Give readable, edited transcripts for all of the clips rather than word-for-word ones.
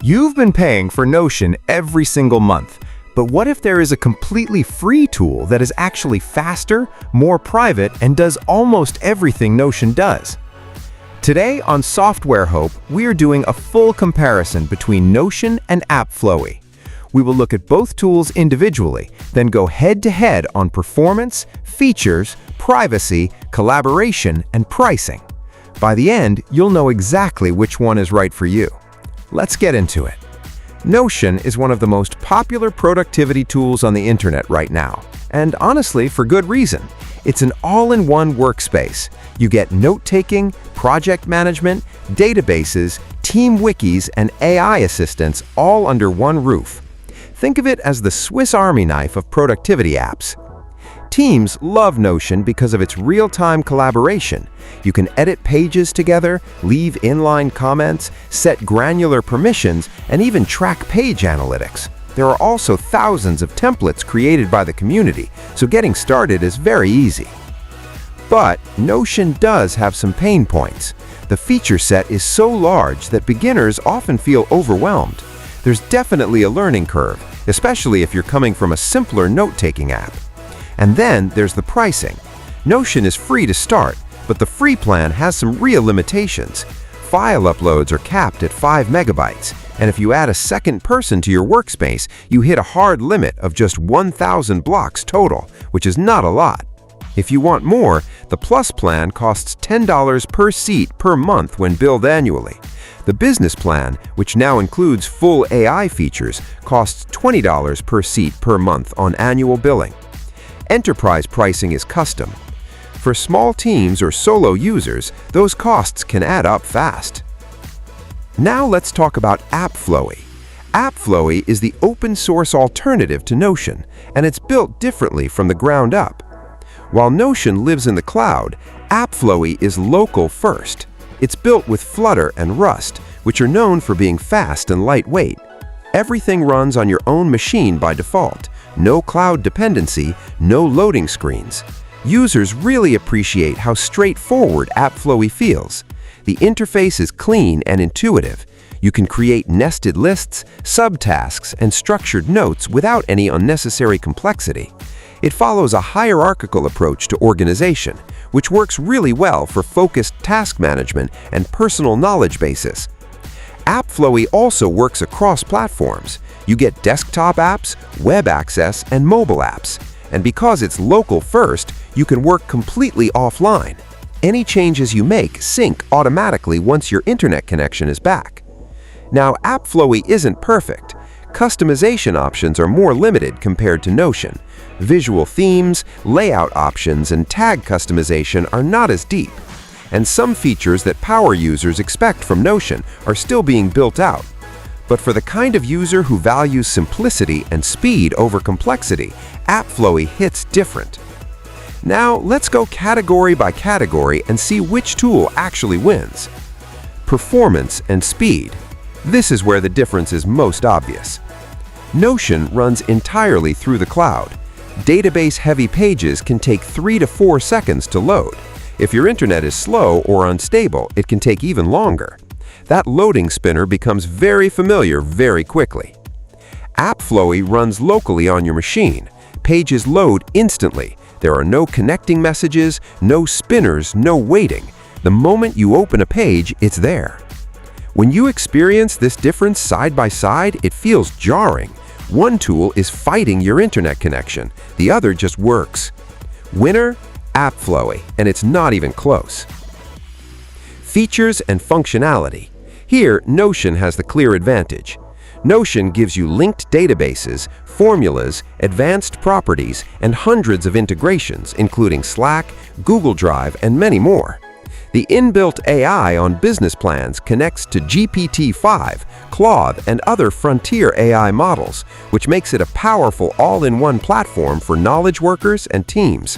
You've been paying for Notion every single month, but what if there is a completely free tool that is actually faster, more private, and does almost everything Notion does? Today on Softwarehope, we are doing a full comparison between Notion and AppFlowy. We will look at both tools individually, then go head-to-head on performance, features, privacy, collaboration, and pricing. By the end, you'll know exactly which one is right for you. Let's get into it. Notion is one of the most popular productivity tools on the internet right now, and honestly, for good reason. It's an all-in-one workspace. You get note-taking, project management, databases, team wikis, and AI assistants all under one roof. Think of it as the Swiss Army knife of productivity apps. Teams love Notion because of its real-time collaboration. You can edit pages together, leave inline comments, set granular permissions, and even track page analytics. There are also thousands of templates created by the community, so getting started is very easy. But Notion does have some pain points. The feature set is so large that beginners often feel overwhelmed. There's definitely a learning curve, especially if you're coming from a simpler note-taking app. And then there's the pricing. Notion is free to start, but the free plan has some real limitations. File uploads are capped at 5 megabytes, and if you add a second person to your workspace, you hit a hard limit of just 1,000 blocks total, which is not a lot. If you want more, the Plus plan costs $10 per seat per month when billed annually. The Business plan, which now includes full AI features, costs $20 per seat per month on annual billing. Enterprise pricing is custom. For small teams or solo users, those costs can add up fast. Now let's talk about AppFlowy. AppFlowy is the open-source alternative to Notion, and it's built differently from the ground up. While Notion lives in the cloud, AppFlowy is local first. It's built with Flutter and Rust, which are known for being fast and lightweight. Everything runs on your own machine by default. No cloud dependency, no loading screens. Users really appreciate how straightforward AppFlowy feels. The interface is clean and intuitive. You can create nested lists, subtasks, and structured notes without any unnecessary complexity. It follows a hierarchical approach to organization, which works really well for focused task management and personal knowledge bases. AppFlowy also works across platforms. You get desktop apps, web access, and mobile apps. And because it's local first, you can work completely offline. Any changes you make sync automatically once your internet connection is back. Now, AppFlowy isn't perfect. Customization options are more limited compared to Notion. Visual themes, layout options, and tag customization are not as deep. And some features that power users expect from Notion are still being built out. But for the kind of user who values simplicity and speed over complexity, AppFlowy hits different. Now, let's go category by category and see which tool actually wins. Performance and speed. This is where the difference is most obvious. Notion runs entirely through the cloud. Database-heavy pages can take 3 to 4 seconds to load. If your internet is slow or unstable, it can take even longer. That loading spinner becomes very familiar very quickly. AppFlowy runs locally on your machine. Pages load instantly. There are no connecting messages, no spinners, no waiting. The moment you open a page, it's there. When you experience this difference side by side, it feels jarring. One tool is fighting your internet connection. The other just works. Winner? AppFlowy, and it's not even close. Features and functionality. Here, Notion has the clear advantage. Notion gives you linked databases, formulas, advanced properties, and hundreds of integrations, including Slack, Google Drive, and many more. The inbuilt AI on business plans connects to GPT-5, Claude, and other frontier AI models, which makes it a powerful all-in-one platform for knowledge workers and teams.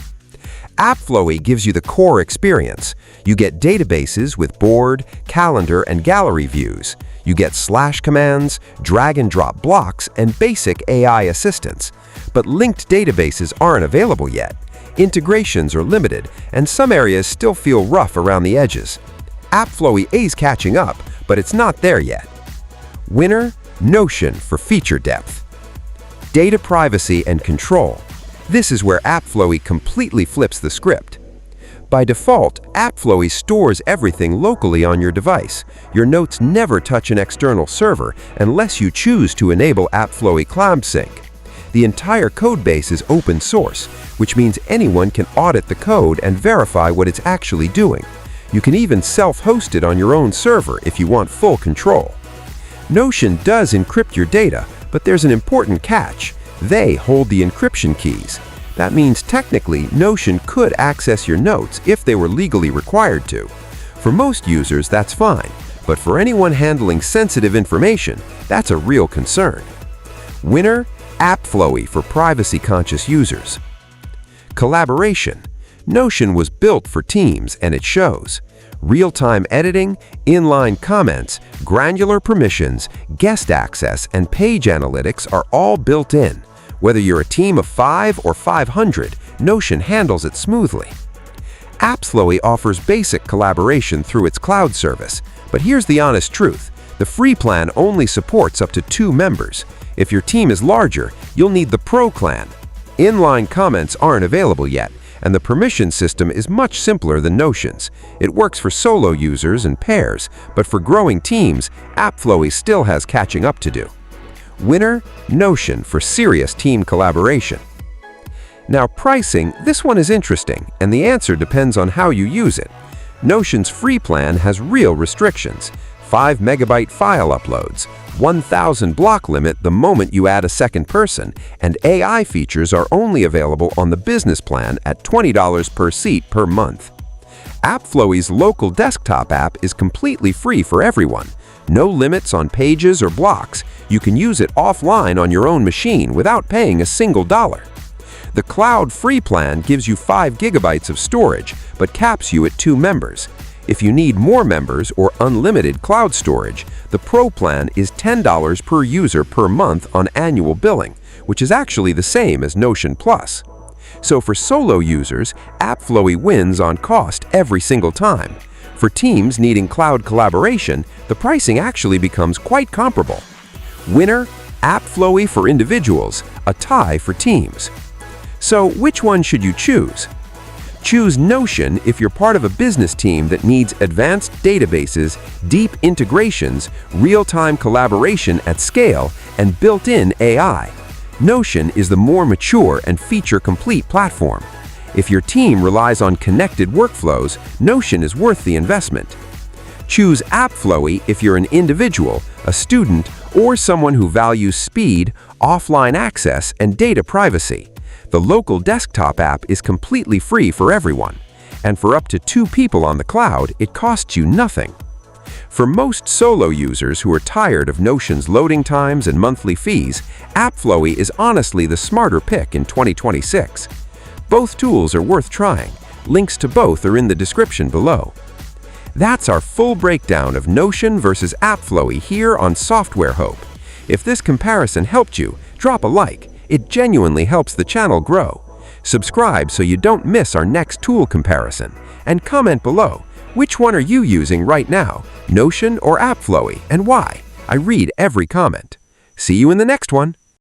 AppFlowy gives you the core experience. You get databases with board, calendar, and gallery views. You get slash commands, drag and drop blocks, and basic AI assistance. But linked databases aren't available yet. Integrations are limited, and some areas still feel rough around the edges. AppFlowy is catching up, but it's not there yet. Winner, Notion for feature depth. Data privacy and control. This is where AppFlowy completely flips the script. By default, AppFlowy stores everything locally on your device. Your notes never touch an external server unless you choose to enable AppFlowy Cloud Sync. The entire codebase is open source, which means anyone can audit the code and verify what it's actually doing. You can even self-host it on your own server if you want full control. Notion does encrypt your data, but there's an important catch. They hold the encryption keys. That means technically, Notion could access your notes if they were legally required to. For most users, that's fine, but for anyone handling sensitive information, that's a real concern. Winner, AppFlowy for privacy-conscious users. Collaboration. Notion was built for teams, and it shows. Real-time editing, inline comments, granular permissions, guest access, and page analytics are all built in. Whether you're a team of 5 or 500, Notion handles it smoothly. AppFlowy offers basic collaboration through its cloud service, but here's the honest truth. The free plan only supports up to 2 members. If your team is larger, you'll need the Pro plan. Inline comments aren't available yet, and the permission system is much simpler than Notion's. It works for solo users and pairs, but for growing teams, AppFlowy still has catching up to do. Winner, Notion for serious team collaboration. Now pricing, this one is interesting, and the answer depends on how you use it. Notion's free plan has real restrictions. 5 megabyte file uploads, 1,000 block limit the moment you add a second person, and AI features are only available on the business plan at $20 per seat per month. AppFlowy's local desktop app is completely free for everyone. No limits on pages or blocks. You can use it offline on your own machine without paying a single dollar. The cloud free plan gives you 5 gigabytes of storage, but caps you at 2 members. If you need more members or unlimited cloud storage, the Pro plan is $10 per user per month on annual billing, which is actually the same as Notion Plus. So for solo users, AppFlowy wins on cost every single time. For teams needing cloud collaboration, the pricing actually becomes quite comparable. Winner, AppFlowy for individuals, a tie for teams. So which one should you choose? Choose Notion if you're part of a business team that needs advanced databases, deep integrations, real-time collaboration at scale, and built-in AI. Notion is the more mature and feature-complete platform. If your team relies on connected workflows, Notion is worth the investment. Choose AppFlowy if you're an individual, a student, or someone who values speed, offline access, and data privacy. The local desktop app is completely free for everyone, and for up to 2 people on the cloud, it costs you nothing. For most solo users who are tired of Notion's loading times and monthly fees, AppFlowy is honestly the smarter pick in 2026. Both tools are worth trying. Links to both are in the description below. That's our full breakdown of Notion versus AppFlowy here on Softwarehope. If this comparison helped you, drop a like. It genuinely helps the channel grow. Subscribe so you don't miss our next tool comparison. And comment below, which one are you using right now, Notion or AppFlowy, and why? I read every comment. See you in the next one.